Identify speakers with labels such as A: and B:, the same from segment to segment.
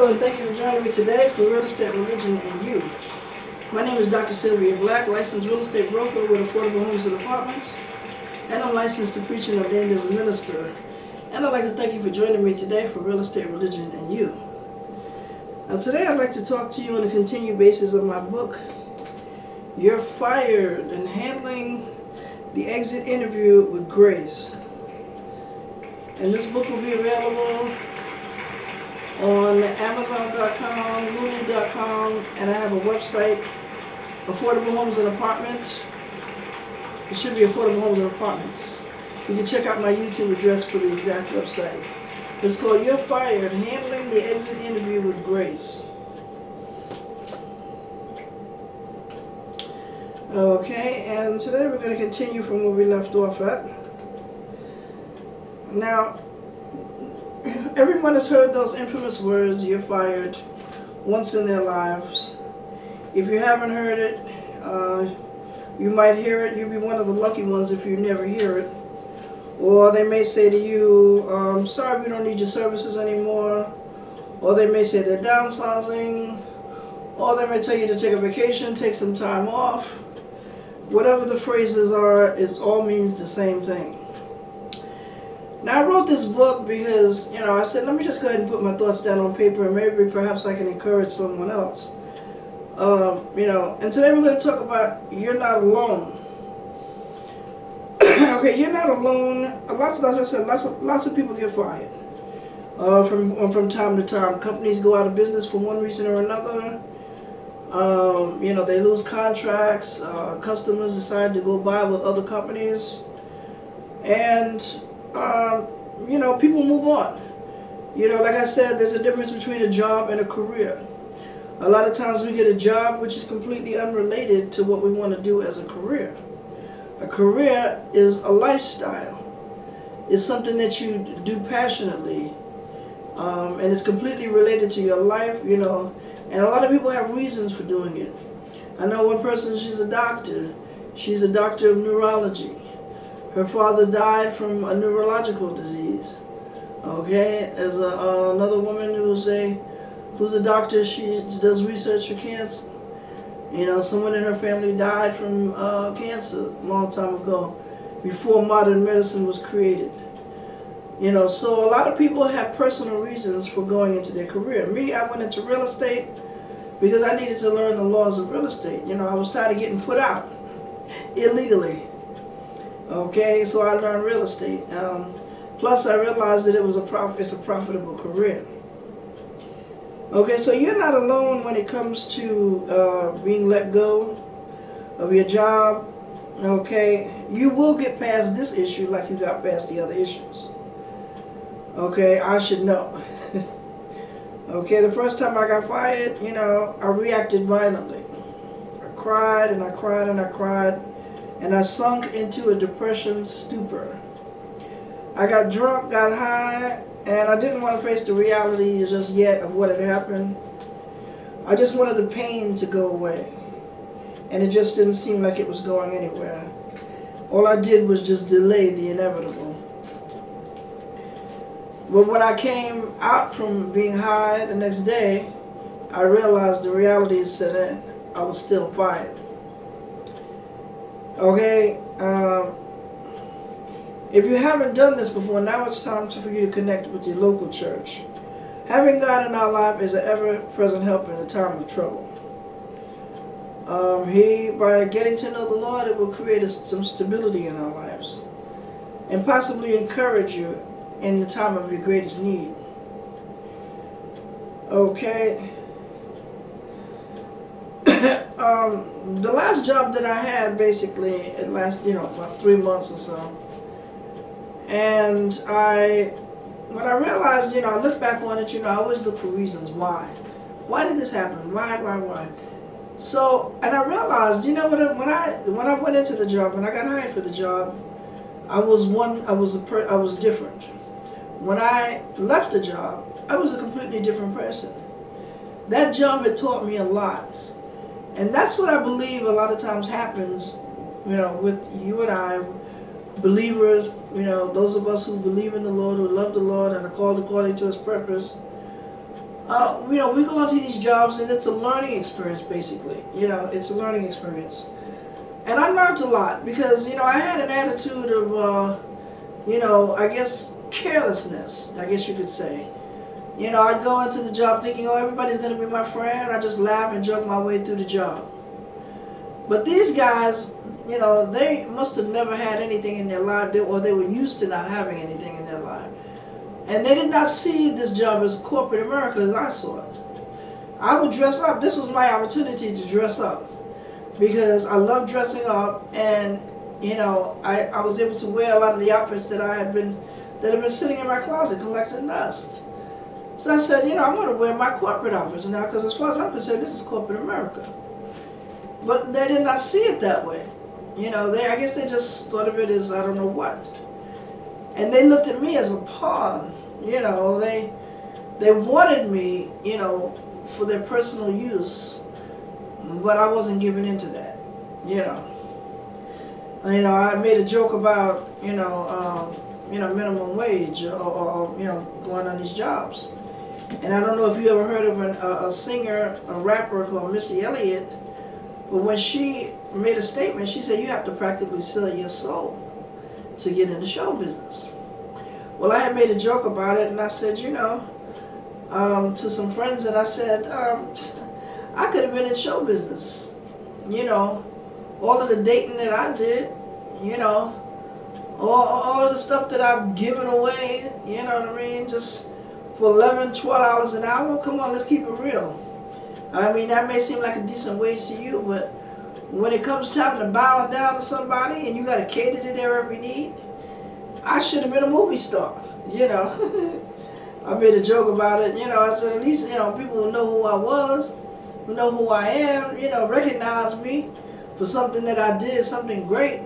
A: Hello, and thank you for joining me today for Real Estate, Religion, and You. My name is Dr. Sylvia Black, licensed real estate broker with affordable homes and apartments, and I'm licensed to preach and ordained as a minister. And I'd like to thank you for joining me today for Real Estate, Religion, and You. Now today I'd like to talk to you on a continued basis of my book, You're Fired, and Handling the Exit Interview with Grace. And this book will be available on Amazon.com, Google.com, and I have a website, Affordable Homes and Apartments. It should be Affordable Homes and Apartments. You can check out my YouTube address for the exact website. It's called You're Fired, Handling the Exit Interview with Grace. Okay, and today we're going to continue from where we left off at. Now, everyone has heard those infamous words, "you're fired," once in their lives. If you haven't heard it, you might hear it. You'll be one of the lucky ones if you never hear it. Or they may say to you, sorry, we don't need your services anymore. Or they may say they're downsizing. Or they may tell you to take a vacation, take some time off. Whatever the phrases are, it all means the same thing. Now, I wrote this book because, I said, let me just go ahead and put my thoughts down on paper and maybe perhaps I can encourage someone else. And today we're going to talk about you're not alone. Okay, you're not alone. Lots of people get fired from time to time. Companies go out of business for one reason or another. They lose contracts. Customers decide to go buy with other companies. And people move on. Like I said, there's a difference between a job and a career. A lot of times we get a job which is completely unrelated to what we want to do as a career. A career is a lifestyle. It's something that you do passionately. And it's completely related to your life, and a lot of people have reasons for doing it. I know one person, she's a doctor. She's a doctor of neurology. Her father died from a neurological disease. Okay, there's another woman who's a doctor. She does research for cancer. Someone in her family died from cancer a long time ago, before modern medicine was created. So a lot of people have personal reasons for going into their career. Me, I went into real estate because I needed to learn the laws of real estate. I was tired of getting put out illegally. Okay, so I learned real estate. Plus, I realized that it's a profitable career. Okay, so you're not alone when it comes to being let go of your job. Okay, you will get past this issue like you got past the other issues. Okay, I should know. Okay, the first time I got fired, I reacted violently. I cried and I cried and I cried. And I sunk into a depression stupor. I got drunk, got high, and I didn't want to face the reality just yet of what had happened. I just wanted the pain to go away. And it just didn't seem like it was going anywhere. All I did was just delay the inevitable. But when I came out from being high the next day, I realized the reality had set in. I was still fired. Okay, if you haven't done this before, now it's time for you to connect with your local church. Having God in our life is an ever-present help in a time of trouble. By getting to know the Lord, it will create some stability in our lives and possibly encourage you in the time of your greatest need. Okay. The last job that I had, basically, it lasted, about 3 months or so. And when I realized, I look back on it, I always look for reasons why. Why did this happen? Why? So, and I realized, when I went into the job, when I got hired for the job, I was different. When I left the job, I was a completely different person. That job had taught me a lot. And that's what I believe a lot of times happens, with you and I, believers, those of us who believe in the Lord, who love the Lord and are called according to His purpose. We go into these jobs and it's a learning experience basically. It's a learning experience. And I learned a lot because, I had an attitude of, I guess carelessness, I guess you could say. I'd go into the job thinking, oh, everybody's going to be my friend. I just laugh and joke my way through the job. But these guys, they must have never had anything in their life, or they were used to not having anything in their life. And they did not see this job as corporate America as I saw it. I would dress up. This was my opportunity to dress up because I love dressing up, and I was able to wear a lot of the outfits that have been sitting in my closet collecting dust. So I said, I'm going to wear my corporate outfits now because as far as I'm concerned, this is corporate America. But they did not see it that way. I guess they just thought of it as I don't know what. And they looked at me as a pawn. They wanted me, for their personal use, but I wasn't giving into that. I made a joke about, minimum wage or going on these jobs. And I don't know if you ever heard of a singer, a rapper called Missy Elliott, but when she made a statement, she said you have to practically sell your soul to get into show business. Well, I had made a joke about it, and I said, to some friends, and I said, I could have been in show business. All of the dating that I did, all of the stuff that I've given away, you know what I mean, just for $11, $12 an hour. Come on, let's keep it real. I mean, that may seem like a decent wage to you, but when it comes time to bowing down to somebody and you got to cater to their every need, I should have been a movie star, I made a joke about it, I said at least, people will know who I was, will know who I am, recognize me for something that I did, something great.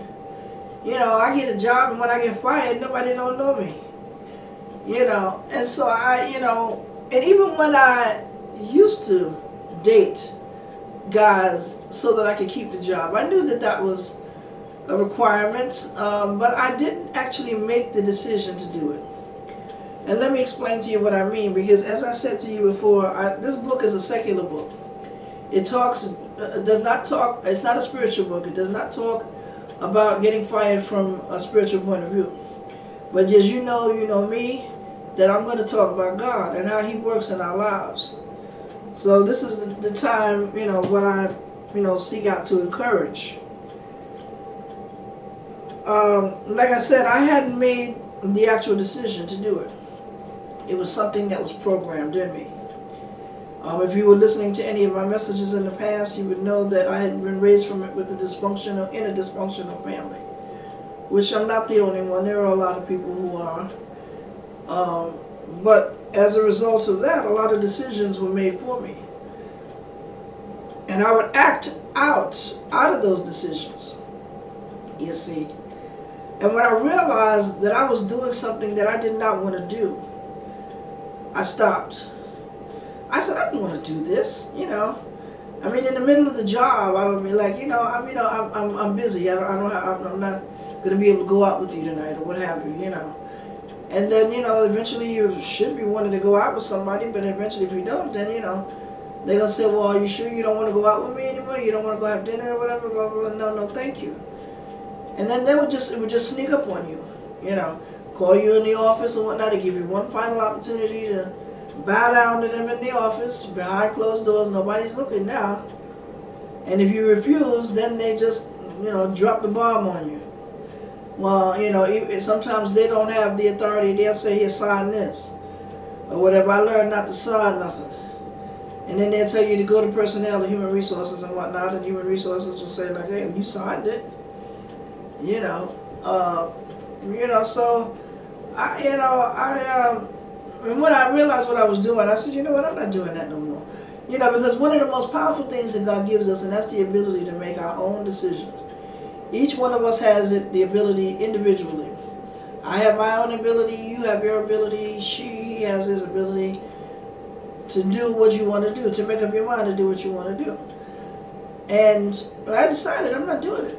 A: I get a job and when I get fired, nobody don't know me. And so and even when I used to date guys so that I could keep the job, I knew that was a requirement, but I didn't actually make the decision to do it. And let me explain to you what I mean, because as I said to you before, this book is a secular book. It's not a spiritual book. It does not talk about getting fired from a spiritual point of view. But as you know me, that I'm going to talk about God and how He works in our lives. So this is the time, when I, seek out to encourage. Like I said, I hadn't made the actual decision to do it. It was something that was programmed in me. If you were listening to any of my messages in the past, you would know that I had been raised in a dysfunctional family, which I'm not the only one. There are a lot of people who are. But as a result of that, a lot of decisions were made for me. And I would act out of those decisions, you see. And when I realized that I was doing something that I did not want to do, I stopped. I said, I don't want to do this, I mean, in the middle of the job, I would be like, I'm busy. I'm not going to be able to go out with you tonight or what have you, And then, eventually you should be wanting to go out with somebody, but eventually if you don't, then, they're going to say, well, are you sure you don't want to go out with me anymore? You don't want to go have dinner or whatever? Blah, blah, blah. No, thank you. And then it would just sneak up on you, call you in the office or whatnot to give you one final opportunity to bow down to them in the office, behind closed doors, nobody's looking now. And if you refuse, then they just, drop the bomb on you. Well, sometimes they don't have the authority. They'll say, here, sign this. Or whatever. I learned not to sign nothing. And then they'll tell you to go to personnel, to human resources and whatnot, and human resources will say, like, hey, you signed it. So, and when I realized what I was doing, I said, you know what, I'm not doing that no more. Because one of the most powerful things that God gives us, and that's the ability to make our own decisions. Each one of us has the ability individually. I have my own ability, you have your ability, he has his ability to do what you want to do, to make up your mind to do what you want to do. And I decided I'm not doing it.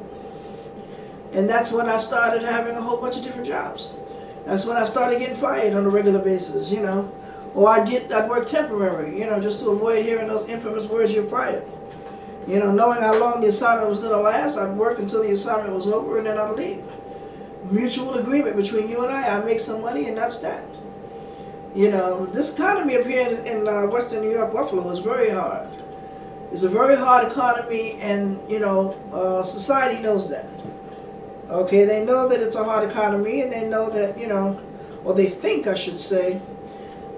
A: And that's when I started having a whole bunch of different jobs. That's when I started getting fired on a regular basis, Or I'd work temporary, just to avoid hearing those infamous words, "you're fired." Knowing how long the assignment was going to last, I'd work until the assignment was over and then I'd leave. Mutual agreement between you and I make some money and that's that. This economy up here in Western New York, Buffalo, is very hard. It's a very hard economy, and society knows that. Okay, they know that it's a hard economy, and they know that or they think, I should say,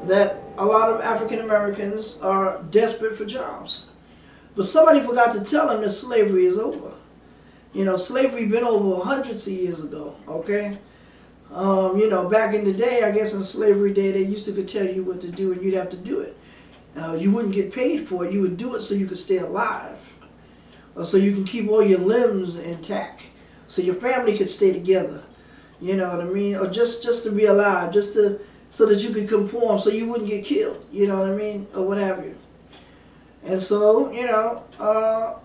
A: that a lot of African Americans are desperate for jobs. But somebody forgot to tell them that slavery is over. Slavery been over hundreds of years ago. Okay. Back in the day, I guess in slavery day, they used to could tell you what to do and you'd have to do it. You wouldn't get paid for it. You would do it so you could stay alive. Or so you can keep all your limbs intact. So your family could stay together. You know what I mean? Or just to be alive, so that you could conform so you wouldn't get killed. You know what I mean? Or what have you. And so, I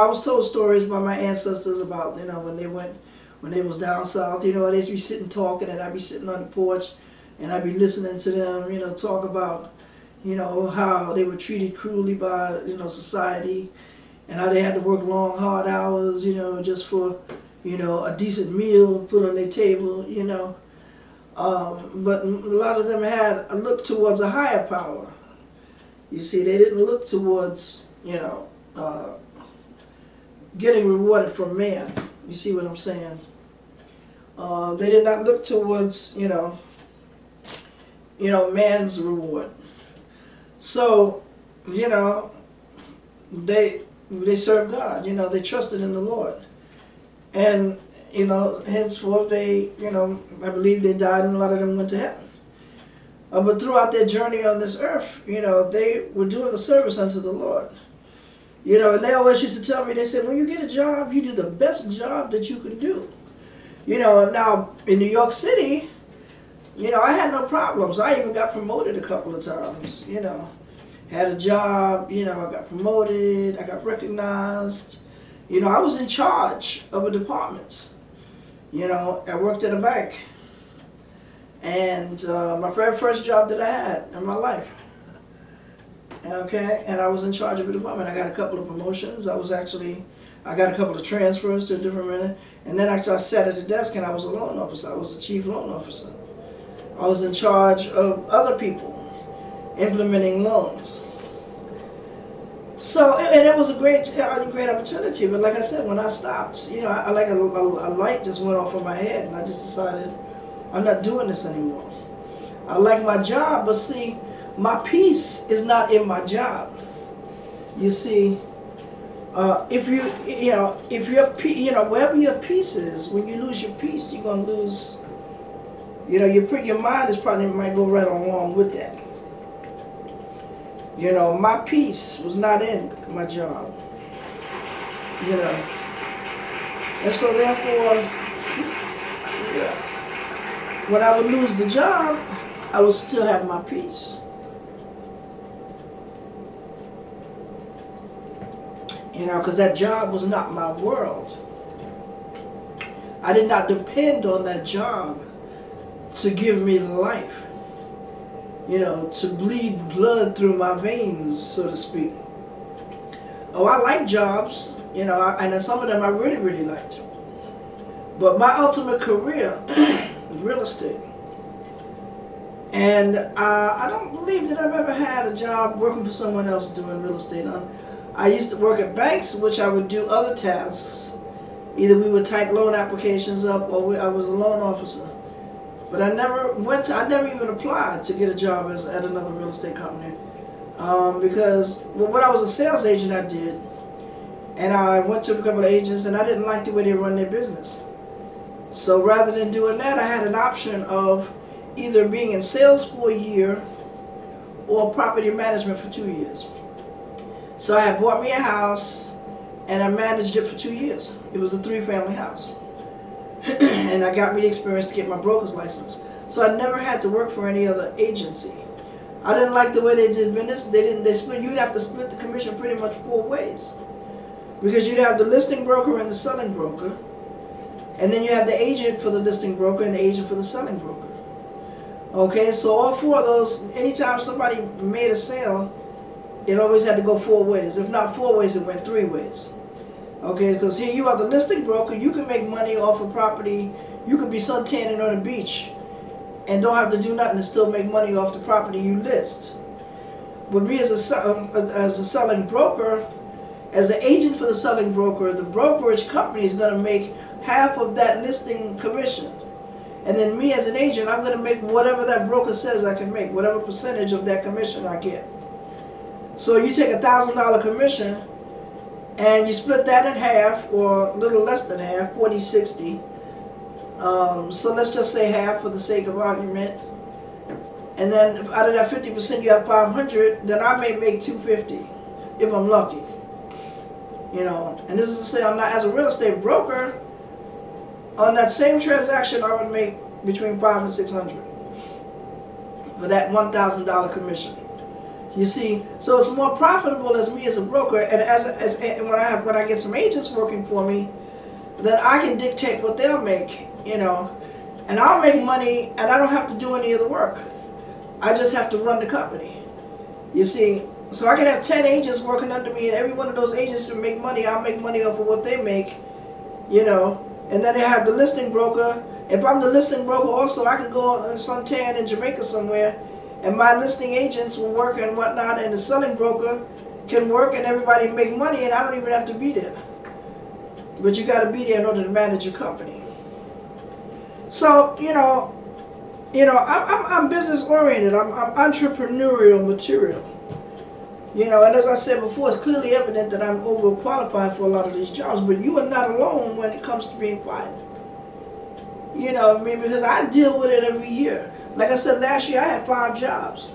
A: was told stories by my ancestors about, when they was down south, they'd be sitting talking, and I'd be sitting on the porch, and I'd be listening to them, talk about, how they were treated cruelly by, society, and how they had to work long, hard hours, just for, a decent meal put on their table, But a lot of them had a look towards a higher power. You see, they didn't look towards, getting rewarded from man. You see what I'm saying? They did not look towards, man's reward. So, they served God. They trusted in the Lord, and henceforth they, I believe they died, and a lot of them went to heaven. But throughout their journey on this earth, they were doing a service unto the Lord. And they always used to tell me, they said, when you get a job, you do the best job that you can do. Now in New York City, I had no problems. I even got promoted a couple of times, Had a job, I got promoted, I got recognized. I was in charge of a department. I worked at a bank. And my very first job that I had in my life. Okay, and I was in charge of a department. I got a couple of promotions. I got a couple of transfers to a different minute. And then actually I sat at the desk and I was a loan officer. I was the chief loan officer. I was in charge of other people implementing loans. So, and it was a great opportunity. But like I said, when I stopped, I like a light just went off in my head, and I just decided I'm not doing this anymore. I like my job, but see, my peace is not in my job. You see, if wherever your peace is, when you lose your peace, you're gonna lose. Your mind is probably might go right along with that. My peace was not in my job. And so therefore, when I would lose the job, I would still have my peace. Because that job was not my world. I did not depend on that job to give me life. To bleed blood through my veins, so to speak. Oh, I like jobs, and some of them I really, really liked. But my ultimate career is real estate. And I don't believe that I've ever had a job working for someone else doing real estate. I used to work at banks, which I would do other tasks. Either we would type loan applications up, or I was a loan officer. But I never even applied to get a job at another real estate company. Because when I was a sales agent, I did. And I went to a couple of agents, and I didn't like the way they run their business. So rather than doing that, I had an option of either being in sales for a year or property management for 2 years. So I had bought me a house, and I managed it for 2 years. It was a 3-family house. And I got me the experience to get my broker's license. So I never had to work for any other agency. I didn't like the way they did business. You'd have to split the commission pretty much 4 ways. Because you'd have the listing broker and the selling broker. And then you have the agent for the listing broker and the agent for the selling broker. Okay, so all four of those, anytime somebody made a sale, it always had to go four ways. If not four ways, it went three ways. Okay, because here you are the listing broker, you can make money off of property. You could be suntanning on the beach and don't have to do nothing to still make money off the property you list. But me as a selling broker, as an agent for the selling broker, the brokerage company is going to make half of that listing commission. And then me as an agent, I'm going to make whatever that broker says I can make, whatever percentage of that commission I get. So you take $1,000 commission and you split that in half, or a little less than half, 40-60. So let's just say half for the sake of argument. And then if out of that 50% you have 500, then I may make 250 if I'm lucky. You know, and this is to say I'm not, as a real estate broker, on that same transaction I would make between $500 and $600 for that $1,000 commission. You see, so it's more profitable as me as a broker, and when I get some agents working for me, then I can dictate what they'll make, you know, and I'll make money, and I don't have to do any of the work. I just have to run the company. You see, so I can have 10 agents working under me, and every one of those agents to make money, I'll make money off of what they make, you know, and then I have the listing broker. If I'm the listing broker also, I can go on suntan in Jamaica somewhere, and my listing agents will work and whatnot, and the selling broker can work and everybody make money, and I don't even have to be there. But you got to be there in order to manage your company. So, you know, I'm business oriented. I'm entrepreneurial material. You know, and as I said before, it's clearly evident that I'm overqualified for a lot of these jobs, but you are not alone when it comes to being fired. You know, I mean, because I deal with it every year. Like I said, last year I had 5 jobs.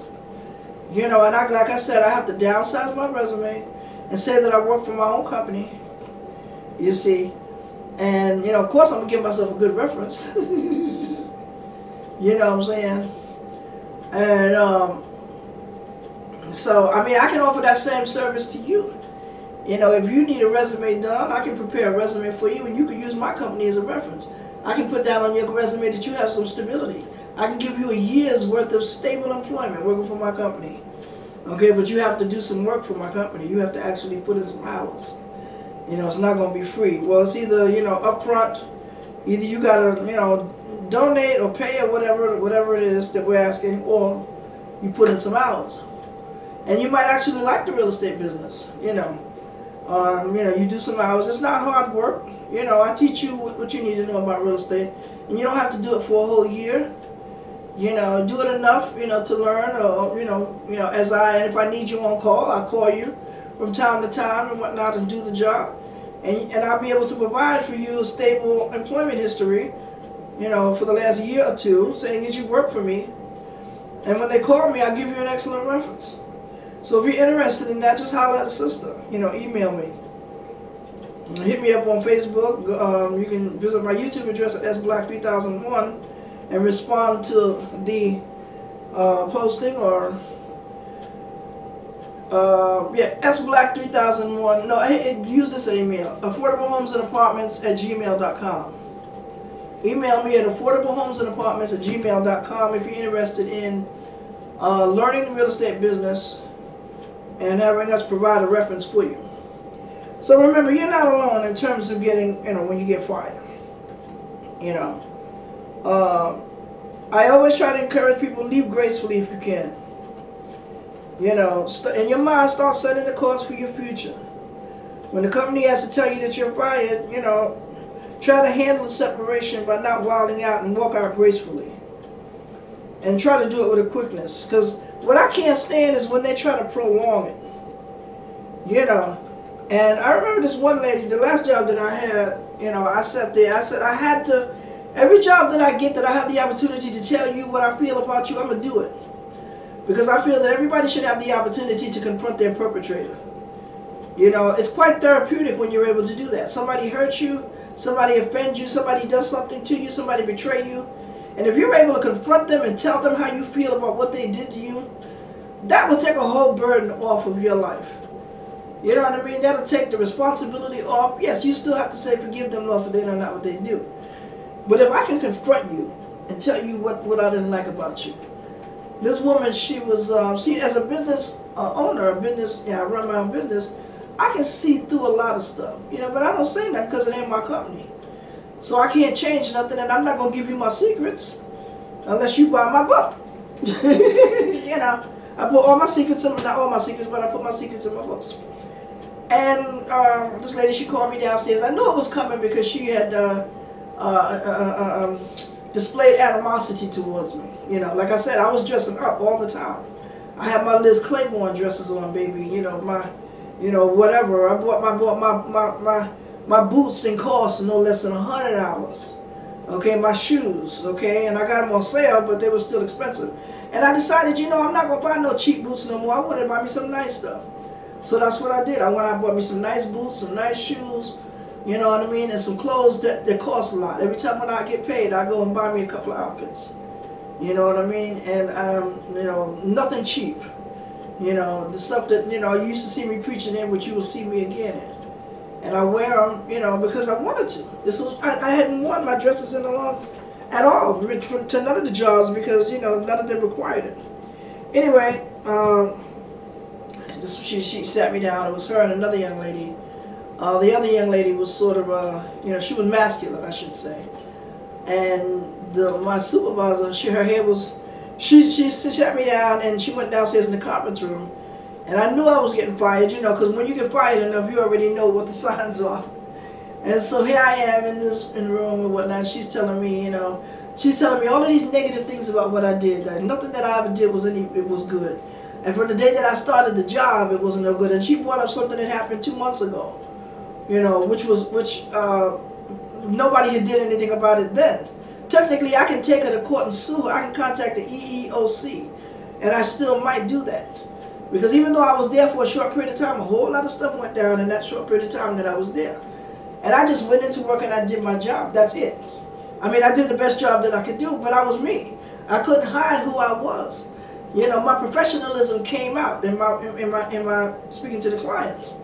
A: You know, and like I said, I have to downsize my resume and say that I work for my own company. You see, and you know, of course, I'm gonna give myself a good reference. You know what I'm saying? And so I mean, I can offer that same service to you. You know, if you need a resume done, I can prepare a resume for you, and you can use my company as a reference. I can put down on your resume that you have some stability. I can give you a year's worth of stable employment working for my company. Okay, but you have to do some work for my company. You have to actually put in some hours. You know, it's not going to be free. Well, it's either, you know, upfront, either you got to, you know, donate or pay or whatever it is that we're asking, or you put in some hours. And you might actually like the real estate business, you know. You know, you do some hours. It's not hard work. You know, I teach you what you need to know about real estate. And you don't have to do it for a whole year. You know, do it enough, you know, to learn, or, you know, and if I need you on call, I'll call you from time to time and whatnot and do the job. And I'll be able to provide for you a stable employment history, you know, for the last year or two, saying that you work for me. And when they call me, I'll give you an excellent reference. So if you're interested in that, just holler at a sister. You know, email me. Hit me up on Facebook. You can visit my YouTube address at sblack3001 and respond to the posting, or sblack3001. No, use this email: affordablehomesandapartments@gmail.com. Email me at affordablehomesandapartments@gmail.com if you're interested in learning the real estate business and having us provide a reference for you. So remember, you're not alone in terms of getting, you know, when you get fired. You know, I always try to encourage people, leave gracefully if you can. You know, in your mind, start setting the course for your future. When the company has to tell you that you're fired, you know, try to handle the separation by not wilding out, and walk out gracefully. And try to do it with a quickness. Because what I can't stand is when they try to prolong it. You know, and I remember this one lady, the last job that I had, you know, I sat there, I said I had to, every job that I get that I have the opportunity to tell you what I feel about you, I'm going to do it. Because I feel that everybody should have the opportunity to confront their perpetrator. You know, it's quite therapeutic when you're able to do that. Somebody hurts you, somebody offends you, somebody does something to you, somebody betray you. And if you're able to confront them and tell them how you feel about what they did to you, that will take a whole burden off of your life. You know what I mean? That'll take the responsibility off. Yes, you still have to say forgive them, Lord, for they know not what they do. But if I can confront you and tell you what I didn't like about you, This woman, she was, see, as a business owner, I run my own business, I can see through a lot of stuff, but I don't say nothing because it ain't my company. So I can't change nothing, and I'm not going to give you my secrets unless you buy my book. I put all my secrets in, not all my secrets, but I put my secrets in my books. And this lady, she called me downstairs. I knew it was coming because she had displayed animosity towards me. Like I said, I was dressing up all the time. I had my Liz Claiborne dresses on, baby. Whatever. I bought my boots and cost no less than $100. Okay, my shoes. Okay, and I got them on sale, but they were still expensive. And I decided, I'm not gonna buy no cheap boots no more. I wanted to buy me some nice stuff. So that's what I did. I went out and bought me some nice boots, some nice shoes. You know what I mean? And some clothes that cost a lot. Every time when I get paid, I go and buy me a couple of outfits. You know what I mean? And, nothing cheap. The stuff that, you used to see me preaching in, which you will see me again in. And I wear them, because I wanted to. I hadn't worn my dresses in a long, at all, to none of the jobs because, none of them required it. Anyway, she sat me down. It was her and another young lady. The other young lady was sort of, she was masculine, I should say. And my supervisor, her hair was, she sat me down and she went downstairs in the conference room. And I knew I was getting fired, because when you get fired enough, you already know what the signs are. And so here I am in the room and whatnot. She's telling me, she's telling me all of these negative things about what I did. That nothing that I ever did was good. And from the day that I started the job, it wasn't no good. And she brought up something that happened 2 months ago, which nobody had did anything about it then. Technically, I can take her to court and sue her. I can contact the EEOC, and I still might do that. Because even though I was there for a short period of time, a whole lot of stuff went down in that short period of time that I was there. And I just went into work and I did my job. That's it. I mean, I did the best job that I could do, but I was me. I couldn't hide who I was. My professionalism came out in my speaking to the clients.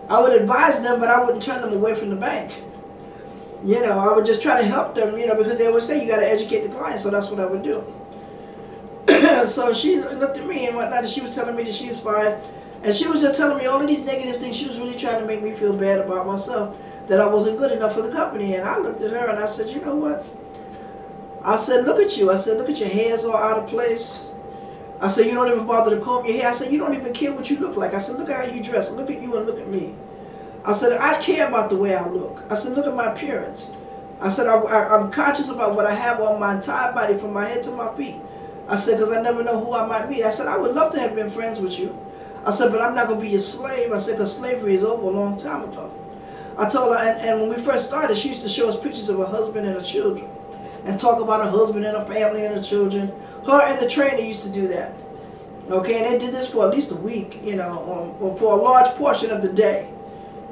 A: I would advise them, but I wouldn't turn them away from the bank. I would just try to help them, because they always say you got to educate the client, so that's what I would do. So she looked at me and whatnot, and she was telling me that she was fired. And she was just telling me all of these negative things. She was really trying to make me feel bad about myself, that I wasn't good enough for the company. And I looked at her and I said, you know what? I said, look at you. I said, look at your hair's all out of place. I said, you don't even bother to comb your hair. I said, you don't even care what you look like. I said, look at how you dress. Look at you and look at me. I said, I care about the way I look. I said, look at my appearance. I said, I'm conscious about what I have on my entire body from my head to my feet. I said, because I never know who I might meet. I said, I would love to have been friends with you. I said, but I'm not going to be your slave. I said, because slavery is over a long time ago. I told her, and when we first started, she used to show us pictures of her husband and her children. And talk about her husband and her family and her children. Her and the trainer used to do that. Okay, and they did this for at least a week, or for a large portion of the day,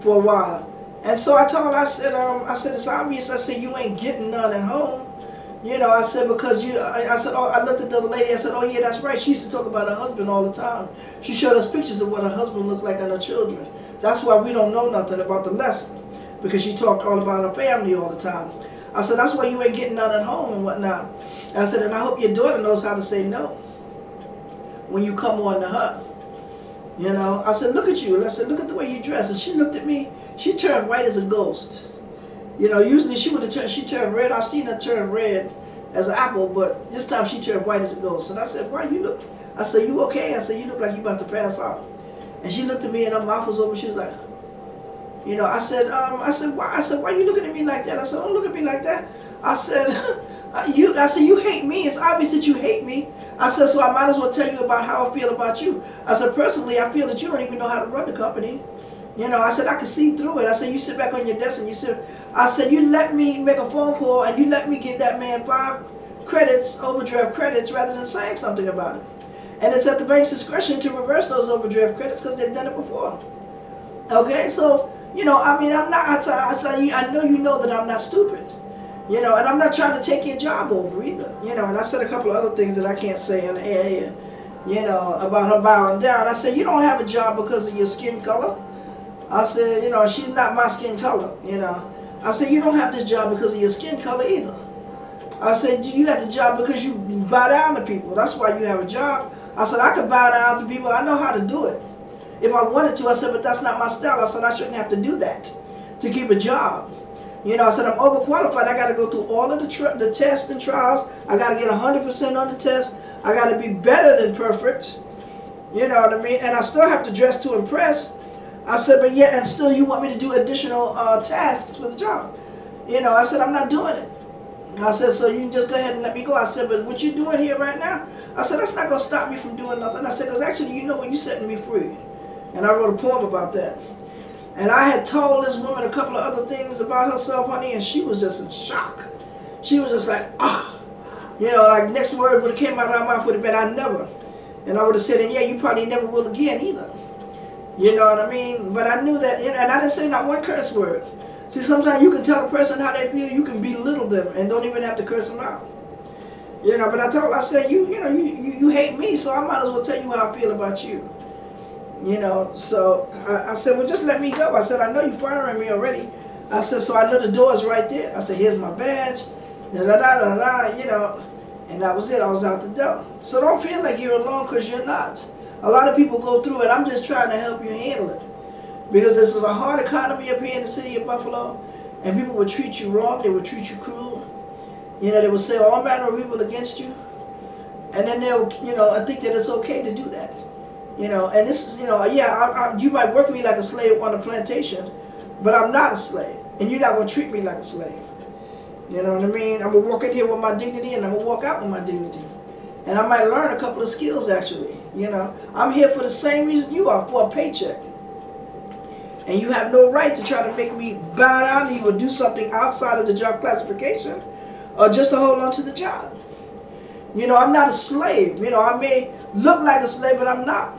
A: for a while. And so I told her, I said, it's obvious. I said, you ain't getting none at home. I said, because I looked at the other lady, I said, oh yeah, that's right. She used to talk about her husband all the time. She showed us pictures of what her husband looks like and her children. That's why we don't know nothing about the lesson, because she talked all about her family all the time. I said, that's why you ain't getting none at home and whatnot. I said, and I hope your daughter knows how to say no when you come on to her. I said, look at you. I said, look at the way you dress. And she looked at me. She turned white as a ghost. Usually she turned red. I've seen her turn red as an apple, but this time she turned white as a ghost. And I said, why you look? I said, you okay? I said, you look like you about to pass out. And she looked at me and her mouth was open. She was like, I said, why? I said, why you looking at me like that? I said, don't look at me like that. I said, you hate me. It's obvious that you hate me. I said, so I might as well tell you about how I feel about you. I said, personally, I feel that you don't even know how to run the company. I said, I can see through it. I said, you sit back on your desk and I said, you let me make a phone call and you let me give that man 5 credits, overdraft credits, rather than saying something about it. And it's at the bank's discretion to reverse those overdraft credits because they've done it before. Okay, so, I'm not, I know you know that I'm not stupid. And I'm not trying to take your job over either. And I said a couple of other things that I can't say in the air here, about her bowing down. I said, you don't have a job because of your skin color. I said, she's not my skin color, I said, you don't have this job because of your skin color either. I said, you have the job because you bow down to people. That's why you have a job. I said, I can bow down to people. I know how to do it. If I wanted to, I said, but that's not my style. I said, I shouldn't have to do that to keep a job. You know, I said, I'm overqualified. I got to go through all of the tests and trials. I got to get 100% on the test. I got to be better than perfect. You know what I mean? And I still have to dress to impress. I said, but yeah, and still you want me to do additional tasks for the job. You know, I said, I'm not doing it. I said, so you can just go ahead and let me go. I said, but what you doing here right now? I said, that's not going to stop me from doing nothing. I said, because actually, you know what, you're setting me free. And I wrote a poem about that. And I had told this woman a couple of other things about herself, honey, and she was just in shock. She was just like, ah. You know, like next word would have came out of her mouth would have been, I never. And I would have said, and yeah, you probably never will again either. You know what I mean? But I knew that, you know, and I didn't say not one curse word. See, sometimes you can tell a person how they feel, you can belittle them and don't even have to curse them out. You know, but I told her, I said, you hate me, so I might as well tell you how I feel about you. You know, so I said, well, just let me go. I said, I know you're firing me already. I said, so I know the door's right there. I said, here's my badge, you know, and that was it. I was out the door. So don't feel like you're alone, because you're not. A lot of people go through it. I'm just trying to help you handle it. Because this is a hard economy up here in the city of Buffalo, and people will treat you wrong. They will treat you cruel. You know, they will say all manner of evil against you. And then they'll, you know, I think that it's okay to do that. You know, and this is, you know, yeah, you might work me like a slave on a plantation, but I'm not a slave. And you're not going to treat me like a slave. You know what I mean? I'm going to walk in here with my dignity, and I'm going to walk out with my dignity. And I might learn a couple of skills, actually. You know, I'm here for the same reason you are, for a paycheck. And you have no right to try to make me bow down to you or do something outside of the job classification or just to hold on to the job. You know, I'm not a slave. You know, I may look like a slave, but I'm not.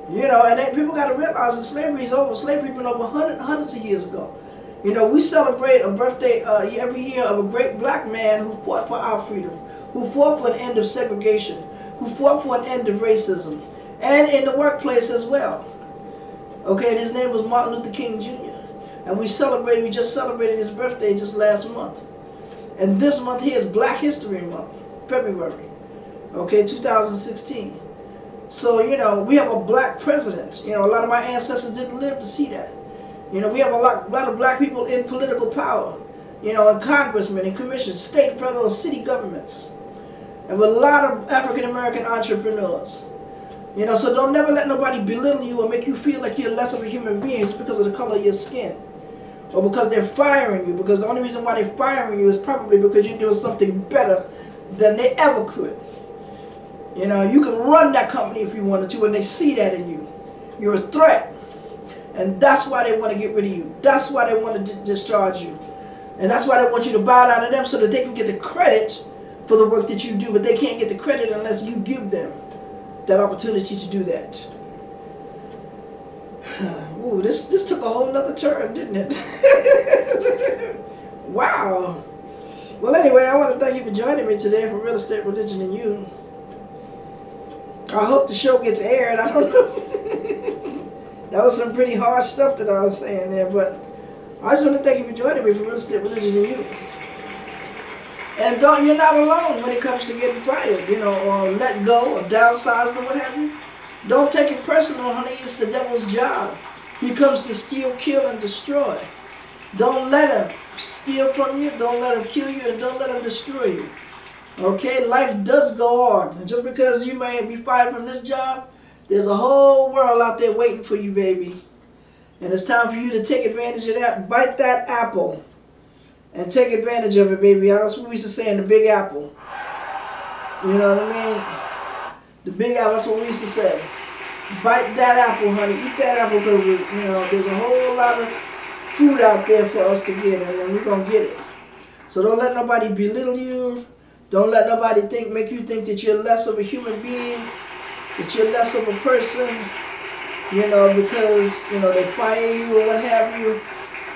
A: You know, and then people got to realize that slavery is over. Slavery been over hundreds of years ago. You know, we celebrate a birthday every year of a great black man who fought for our freedom, who fought for an end of segregation, who fought for an end of racism, and in the workplace as well. Okay, and his name was Martin Luther King Jr. And we just celebrated his birthday just last month. And this month here is Black History Month, February, okay, 2016. So, you know, we have a black president. You know, a lot of my ancestors didn't live to see that. You know, we have a lot of black people in political power, you know, in congressmen, in commissions, state, federal, city governments, and with a lot of African-American entrepreneurs. You know, so don't never let nobody belittle you or make you feel like you're less of a human being just because of the color of your skin. Or because they're firing you, because the only reason why they're firing you is probably because you're doing something better than they ever could. You know, you can run that company if you wanted to, and they see that in you. You're a threat. And that's why they want to get rid of you. That's why they want to discharge you. And that's why they want you to bow down to them so that they can get the credit for the work that you do. But they can't get the credit unless you give them that opportunity to do that. Ooh, this took a whole nother turn, didn't it? Wow. Well, anyway, I want to thank you for joining me today for Real Estate, Religion, and You. I hope the show gets aired. I don't know. That was some pretty harsh stuff that I was saying there, but I just want to thank you for joining me for Real Estate, Religion, and You. And you're not alone when it comes to getting fired, you know, or let go, or downsized, or what have you. Don't take it personal, honey. It's the devil's job. He comes to steal, kill, and destroy. Don't let him steal from you. Don't let him kill you, and don't let him destroy you. Okay? Life does go on. And just because you may be fired from this job, there's a whole world out there waiting for you, baby. And it's time for you to take advantage of that. Bite that apple and take advantage of it, baby. That's what we used to say in the Big Apple. You know what I mean? The Big Apple, that's what we used to say. Bite that apple, honey. Eat that apple because, you know, there's a whole lot of food out there for us to get, and we're going to get it. So don't let nobody belittle you. Don't let nobody make you think that you're less of a human being, that you're less of a person, you know, because, you know, they fire you or what have you.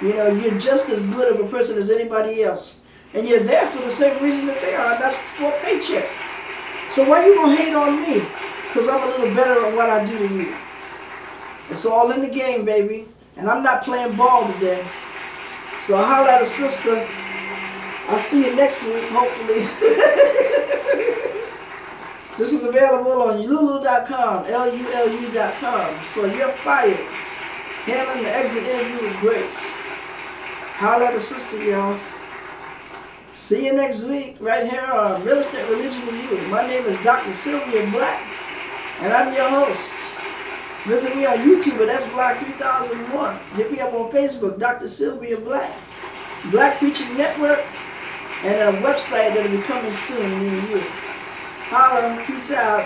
A: You know, you're just as good of a person as anybody else. And you're there for the same reason that they are, and that's for a paycheck. So why you gonna hate on me? Because I'm a little better at what I do than you. It's all in the game, baby. And I'm not playing ball today. So I'll holler at a sister. I'll see you next week, hopefully. This is available on lulu.com, LULU.com, for You're Fired. Handling the exit interview with grace. Holler at the sister, y'all. See you next week, right here on Real Estate Religion with You. My name is Dr. Sylvia Black, and I'm your host. Visit me on YouTube, that's Black 3001. Hit me up on Facebook, Dr. Sylvia Black. Black Preaching Network, and a website that'll be coming soon near you. Holla, peace out.